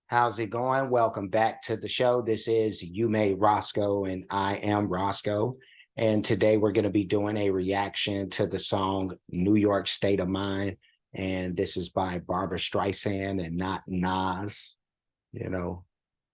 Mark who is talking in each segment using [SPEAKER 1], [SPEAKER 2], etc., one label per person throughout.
[SPEAKER 1] How's it going? Welcome back to the show. This is You Made Roscoe, and I am Roscoe. And today we're going to be doing a reaction to the song New York State of Mind. And this is by Barbra Streisand and not Nas, you know.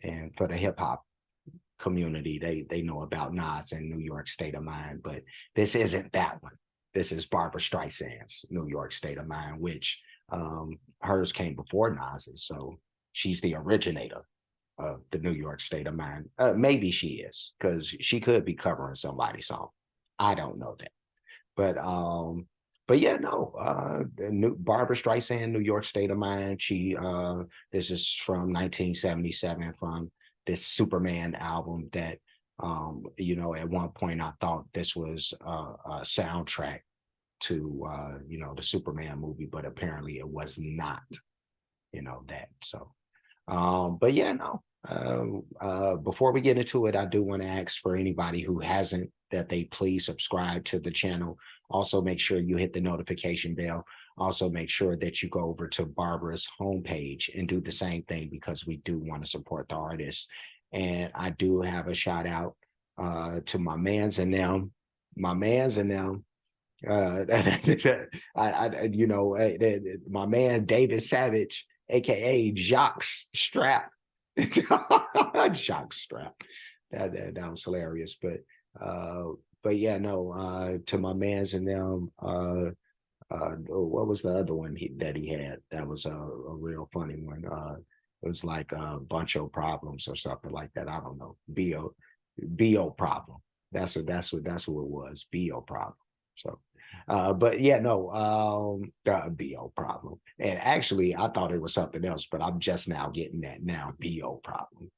[SPEAKER 1] And for the hip hop community, they know about Nas and New York State of Mind, but this isn't that one. This is Barbra Streisand's New York State of Mind, which hers came before Nas's. So she's the originator of the New York State of Mind. Maybe she is, because she could be covering somebody's song. I don't know that. But yeah, no, Barbra Streisand, New York State of Mind. This is from 1977 from this Superman album that, at one point I thought this was a soundtrack to, the Superman movie, but apparently it was not, that. So, but yeah, no. Before we get into it, I do want to ask for anybody who hasn't that they please subscribe to the channel. Also, make sure you hit the notification bell. Also, make sure that you go over to Barbra's homepage and do the same thing because we do want to support the artists. And I do have a shout out to my mans and them, my my man David Savage, aka Jacques Strap. Jacques Strap. That was hilarious. But yeah, no, to my mans and them, what was the other one that he had? That was a real funny one. It was like bunch of problems or something like that. I don't know. BO problem. That's what it was. BO problem. So but yeah, no, BO problem. And actually I thought it was something else, but I'm just now getting that now. BO problem.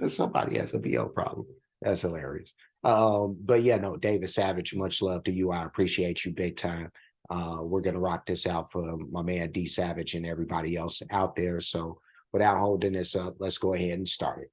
[SPEAKER 1] Somebody has a BO problem. That's hilarious. But yeah, no, David Savage, much love to you. I appreciate you big time. We're gonna rock this out for my man D Savage and everybody else out there. So without holding this up, let's go ahead and start it.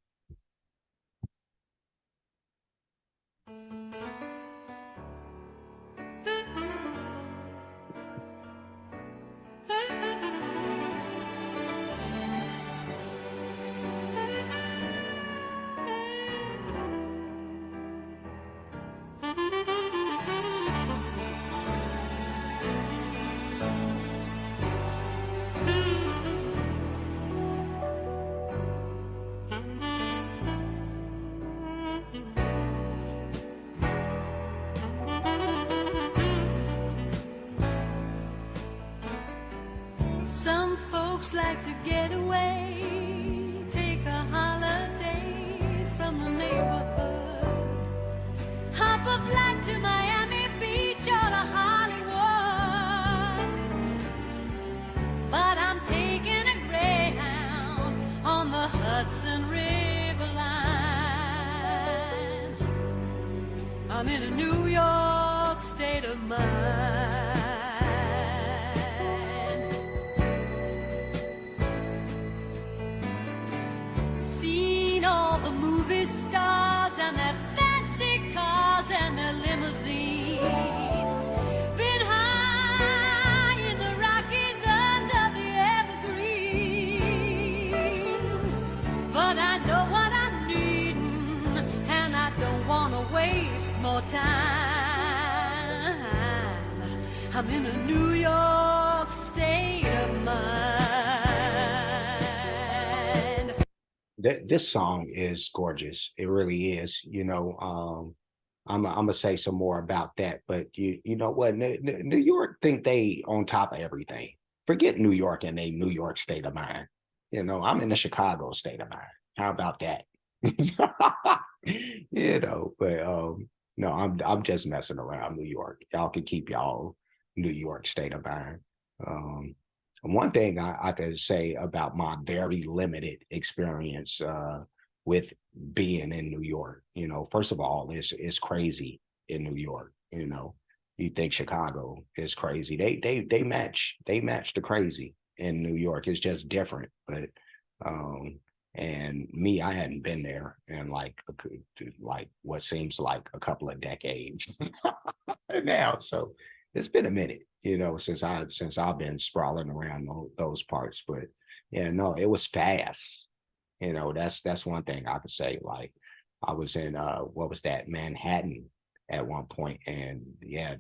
[SPEAKER 2] Some folks like to get away, take a holiday from the neighborhood, hop a flight to Miami Beach or to Hollywood. But I'm taking a Greyhound on the Hudson River line. I'm in a New York state of mind. Movie stars and their fancy cars and their limousines, been high in the Rockies under the evergreens. But I know what I'm needing, and I don't want to waste more time. I'm in a New York state of mind.
[SPEAKER 1] This song is gorgeous. It really is. I'm gonna say some more about that, but you know what? New York think they on top of everything. Forget New York and a New York state of mind. I'm in the Chicago state of mind. How about that? But no, I'm just messing around. New York. Y'all can keep y'all New York state of mind. One thing I could say about my very limited experience with being in New York, first of all, it's crazy in New York. You think Chicago is crazy. They match the crazy in New York. It's just different. But and me, I hadn't been there in like what seems like a couple of decades now. So it's been a minute, since I've been sprawling around those parts. But yeah, no, it was fast. That's one thing I could say. Like I was in what was that, Manhattan at one point, and yeah,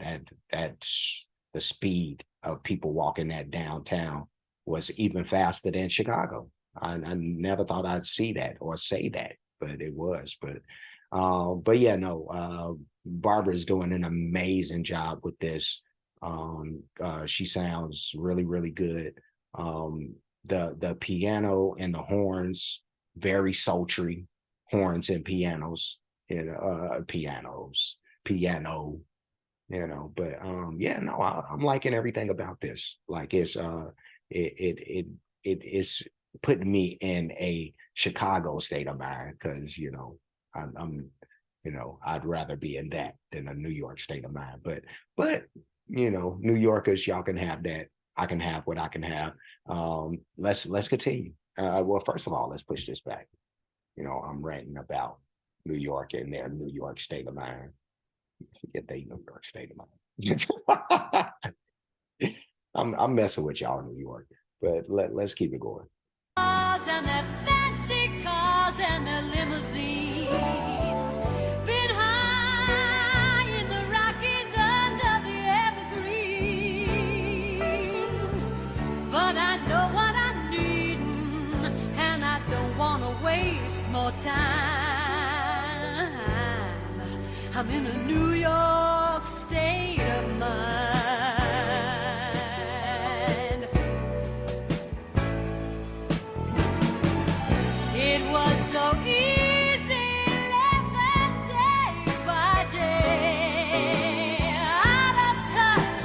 [SPEAKER 1] that's the speed of people walking that downtown was even faster than Chicago. I never thought I'd see that or say that, but it was. But yeah, no, Barbara's doing an amazing job with this. She sounds really, really good. The piano and the horns, very sultry horns and pianos, piano, but yeah, no, I'm liking everything about this. Like it is putting me in a Chicago state of mind, because I'm I'd rather be in that than a New York state of mind. But New Yorkers, y'all can have that. I can have what I can have. Let's continue. Well, first of all, let's push this back. I'm ranting about New York and their New York state of mind. Forget they New York state of mind. I'm messing with y'all in New York, but let's keep it going.
[SPEAKER 2] Cars and their fancy cars and their limousines, been high in the Rockies under the evergreens. But I know what I'm needing, and I don't want to waste more time. I'm in a New York state of mind. It was so easy living day by day, out of touch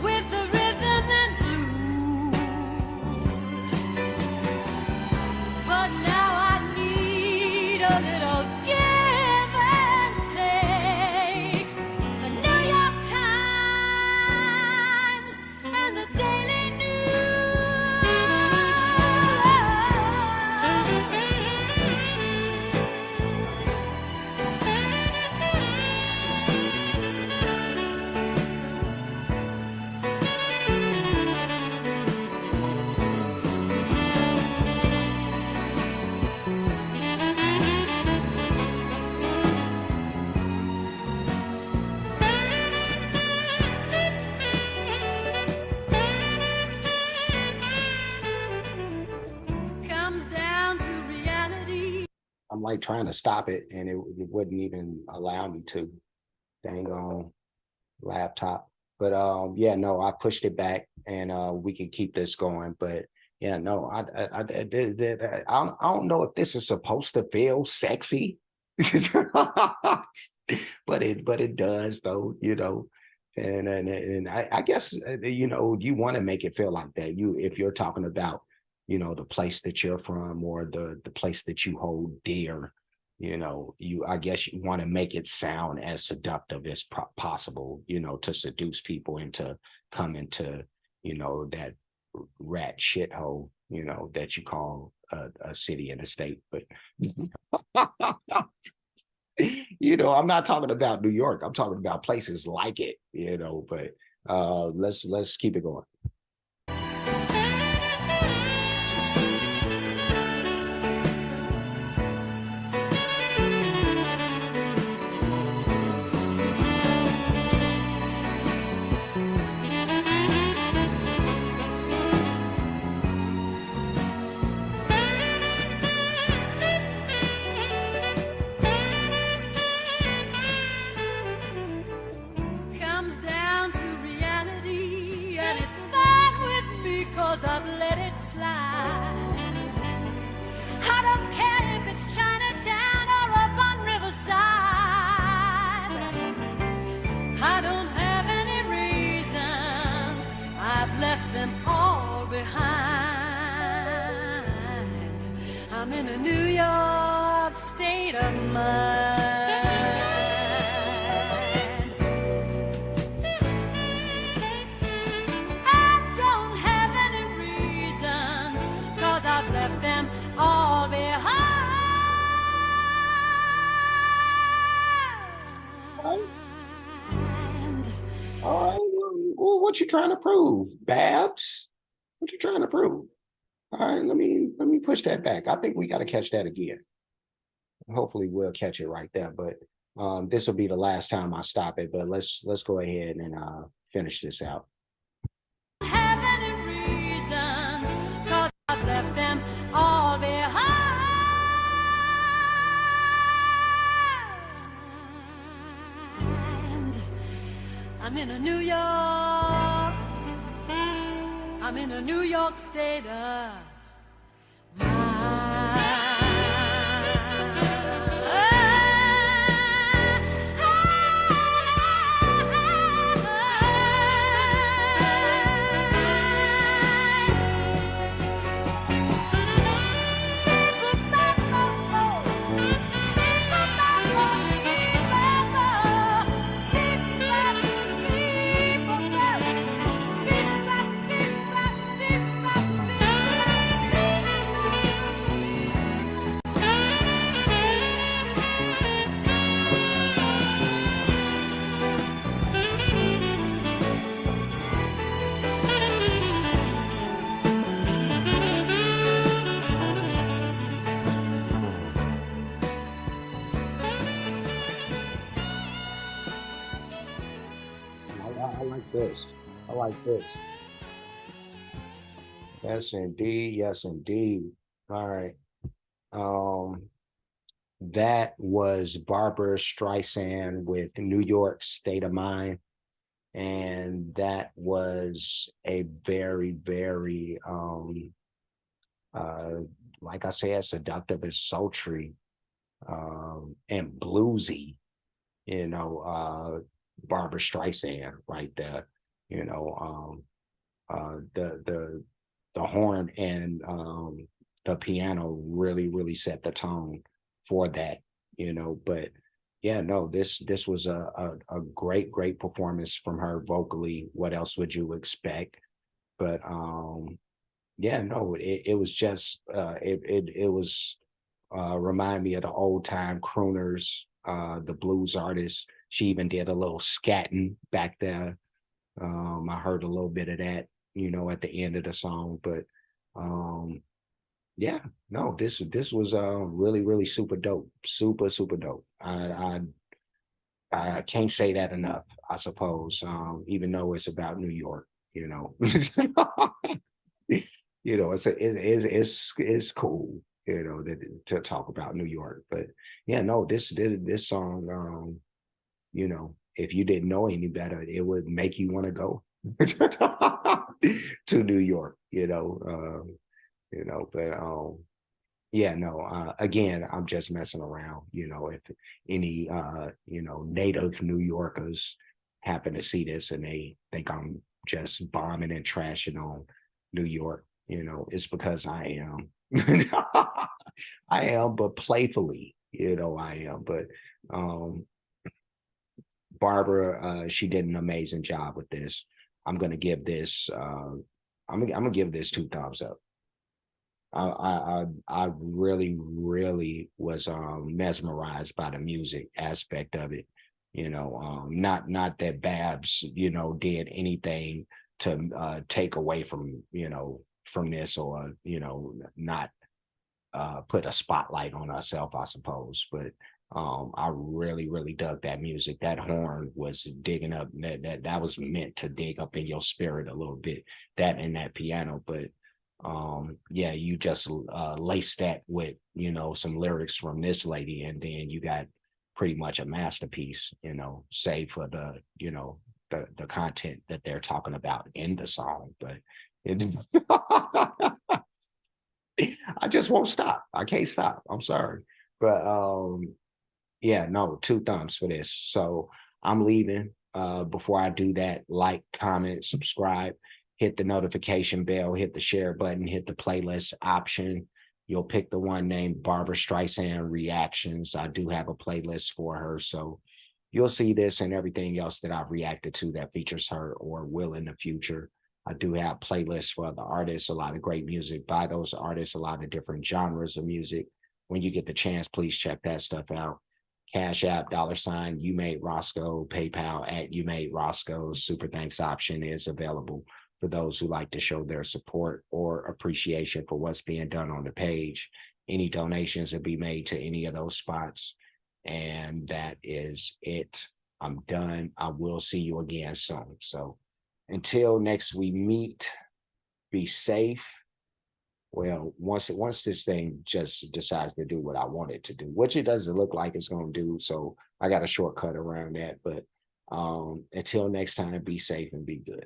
[SPEAKER 2] with the rhythm and blues. But now I need a little give and take. The New York Times and the Daily comes down to reality.
[SPEAKER 1] I'm like trying to stop it, and it wouldn't even allow me to. Dang on laptop. But yeah, no, I pushed it back, and we can keep this going. But yeah, no, I don't know if this is supposed to feel sexy, but it does though, and I guess you want to make it feel like that. If you're talking about the place that you're from, or the place that you hold dear, I guess you want to make it sound as seductive as possible, to seduce people into coming to that rat shithole that you call a city and a state. But I'm not talking about New York. I'm talking about places like it. But let's keep it going.
[SPEAKER 2] Comes down to reality, and it's fine with me, 'cause I've let it slide. I don't care if it's Chinatown or up on Riverside. I don't have any reasons, I've left them all behind. I'm in a New York state of mind. Left them all behind.
[SPEAKER 1] All right. trying to prove, Babs? What you trying to prove? All right, let me push that back. I think we got to catch that again. Hopefully we'll catch it right there. But this will be the last time I stop it. But let's go ahead and finish this out.
[SPEAKER 2] Have any reasons, 'cause I've left them all behind. I'm in a New York, I'm in a New York state of
[SPEAKER 1] I like this. I like this. Yes, indeed. Yes, indeed. All right. That was Barbra Streisand with New York State of Mind. And that was a very, very like I said, seductive and sultry and bluesy, Barbra Streisand right there. The horn and the piano really set the tone for that, but yeah, no, this was a great performance from her vocally. What else would you expect? But yeah, no, it was just it was remind me of the old time crooners, the blues artists. She even did a little scatting back there. I heard a little bit of that, at the end of the song, but yeah, no, this was really super dope, super dope. I can't say that enough, I suppose. Even though it's about New York, it's cool, to talk about New York. But yeah, no, this song, if you didn't know any better, it would make you want to go to New York, but yeah, no, again, I'm just messing around, if any native New Yorkers happen to see this and they think I'm just bombing and trashing on New York, it's because I am. I am, but playfully, I am. But Barbara, she did an amazing job with this. I'm gonna give this I'm gonna give this 2 thumbs up. I really was mesmerized by the music aspect of it. Not that Babs, did anything to take away from this, or not put a spotlight on herself, I suppose. But I really dug that music. That horn was digging up, that was meant to dig up in your spirit a little bit, that and that piano. But yeah, you just lace that with some lyrics from this lady, and then you got pretty much a masterpiece, save for the the content that they're talking about in the song. But I just won't stop. I can't stop. I'm sorry. But yeah, no, 2 thumbs for this. So I'm leaving. Before I do that, like, comment, subscribe, hit the notification bell, hit the share button, hit the playlist option. You'll pick the one named Barbra Streisand Reactions. I do have a playlist for her. So you'll see this and everything else that I've reacted to that features her or will in the future. I do have playlists for other artists, a lot of great music by those artists, a lot of different genres of music. When you get the chance, please check that stuff out. Cash App, $ you made Roscoe, PayPal at you made Roscoe. Super thanks option is available for those who like to show their support or appreciation for what's being done on the page. Any donations will be made to any of those spots. And that is it. I'm done. I will see you again soon. So until next we meet, be safe. Well, once this thing just decides to do what I want it to do, which it doesn't look like it's going to do. So I got a shortcut around that. But until next time, be safe and be good.